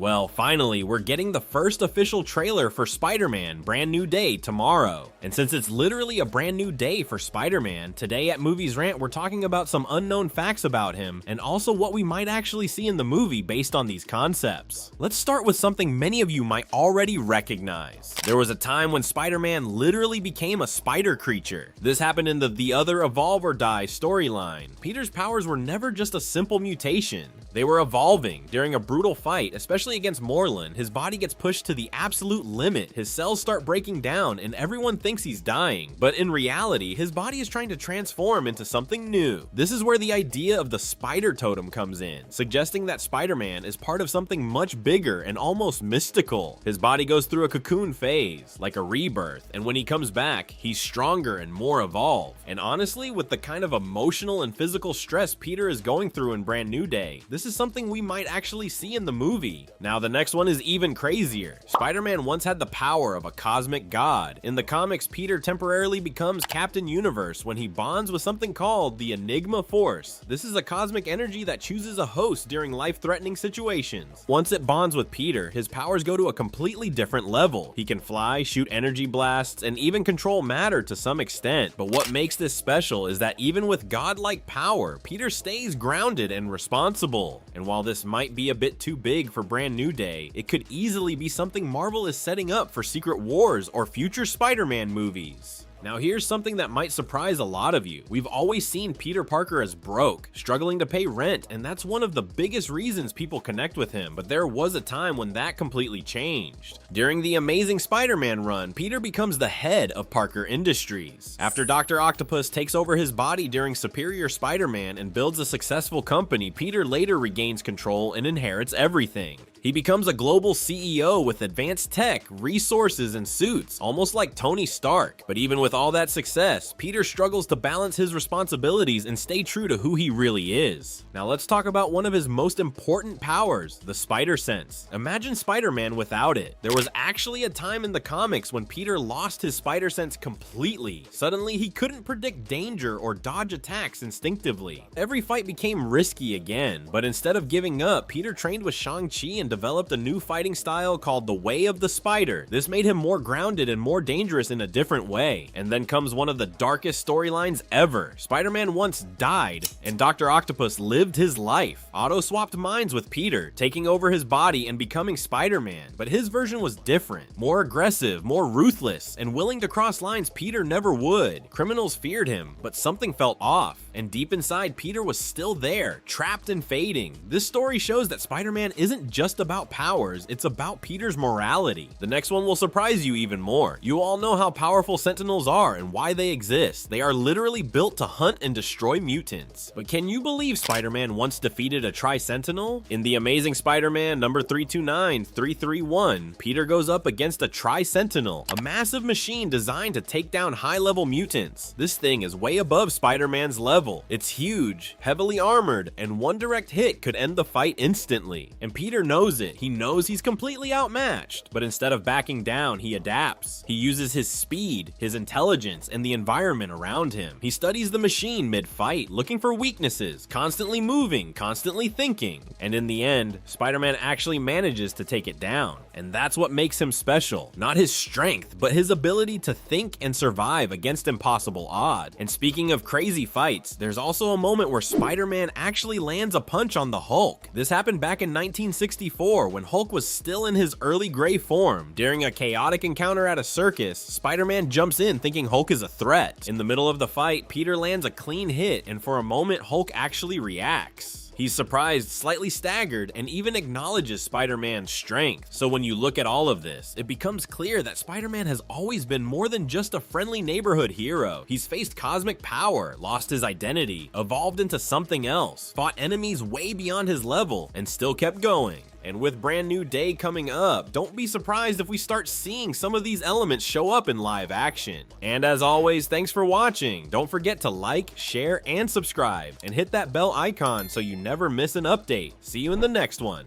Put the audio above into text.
Well, finally, we're getting the first official trailer for Spider-Man Brand New Day tomorrow. And since it's literally a brand new day for Spider-Man, today at Movies Rant we're talking about some unknown facts about him and also what we might actually see in the movie based on these concepts. Let's start with something many of you might already recognize. There was a time when Spider-Man literally became a spider creature. This happened in the Other Evolve or Die storyline. Peter's powers were never just a simple mutation. They were evolving. During a brutal fight, especially against Morlun, his body gets pushed to the absolute limit. His cells start breaking down and everyone thinks he's dying. But in reality, his body is trying to transform into something new. This is where the idea of the spider totem comes in, suggesting that Spider-Man is part of something much bigger and almost mystical. His body goes through a cocoon phase, like a rebirth, and when he comes back, he's stronger and more evolved. And honestly, with the kind of emotional and physical stress Peter is going through in Brand New Day, this is something we might actually see in the movie. Now, the next one is even crazier. Spider-Man once had the power of a cosmic god. In the comics, Peter temporarily becomes Captain Universe when he bonds with something called the Enigma Force. This is a cosmic energy that chooses a host during life-threatening situations. Once it bonds with Peter, his powers go to a completely different level. He can fly, shoot energy blasts, and even control matter to some extent. But what makes this special is that even with godlike power, Peter stays grounded and responsible. And while this might be a bit too big for Brand New Day, it could easily be something Marvel is setting up for Secret Wars or future Spider-Man movies. Now here's something that might surprise a lot of you. We've always seen Peter Parker as broke, struggling to pay rent, and that's one of the biggest reasons people connect with him, but there was a time when that completely changed. During the Amazing Spider-Man run, Peter becomes the head of Parker Industries. After Dr. Octopus takes over his body during Superior Spider-Man and builds a successful company, Peter later regains control and inherits everything. He becomes a global CEO with advanced tech, resources, and suits, almost like Tony Stark. But even with all that success, Peter struggles to balance his responsibilities and stay true to who he really is. Now let's talk about one of his most important powers, the Spider Sense. Imagine Spider-Man without it. There was actually a time in the comics when Peter lost his Spider Sense completely. Suddenly, he couldn't predict danger or dodge attacks instinctively. Every fight became risky again, but instead of giving up, Peter trained with Shang-Chi and developed a new fighting style called the Way of the Spider. This made him more grounded and more dangerous in a different way. And then comes one of the darkest storylines ever. Spider-Man once died, and Dr. Octopus lived his life. Otto swapped minds with Peter, taking over his body and becoming Spider-Man. But his version was different, more aggressive, more ruthless, and willing to cross lines Peter never would. Criminals feared him, but something felt off. And deep inside, Peter was still there, trapped and fading. This story shows that Spider-Man isn't just about powers, it's about Peter's morality. The next one will surprise you even more. You all know how powerful Sentinels are and why they exist. They are literally built to hunt and destroy mutants. But can you believe Spider-Man once defeated a Tri-Sentinel? In The Amazing Spider-Man number 329-331, Peter goes up against a Tri-Sentinel, a massive machine designed to take down high-level mutants. This thing is way above Spider-Man's level. It's huge, heavily armored, and one direct hit could end the fight instantly. And Peter knows it. He knows he's completely outmatched, but instead of backing down, he adapts. He uses his speed, his intelligence, and the environment around him. He studies the machine mid-fight, looking for weaknesses, constantly moving, constantly thinking. And in the end, Spider-Man actually manages to take it down. And that's what makes him special. Not his strength, but his ability to think and survive against impossible odds. And speaking of crazy fights, there's also a moment where Spider-Man actually lands a punch on the Hulk. This happened back in 1964 when Hulk was still in his early gray form. During a chaotic encounter at a circus, Spider-Man jumps in thinking Hulk is a threat. In the middle of the fight, Peter lands a clean hit, and for a moment, Hulk actually reacts. He's surprised, slightly staggered, and even acknowledges Spider-Man's strength. So when you look at all of this, it becomes clear that Spider-Man has always been more than just a friendly neighborhood hero. He's faced cosmic power, lost his identity, evolved into something else, fought enemies way beyond his level, and still kept going. And with Brand New Day coming up, don't be surprised if we start seeing some of these elements show up in live action. And as always, thanks for watching. Don't forget to like, share, and subscribe, and hit that bell icon so you never miss an update. See you in the next one.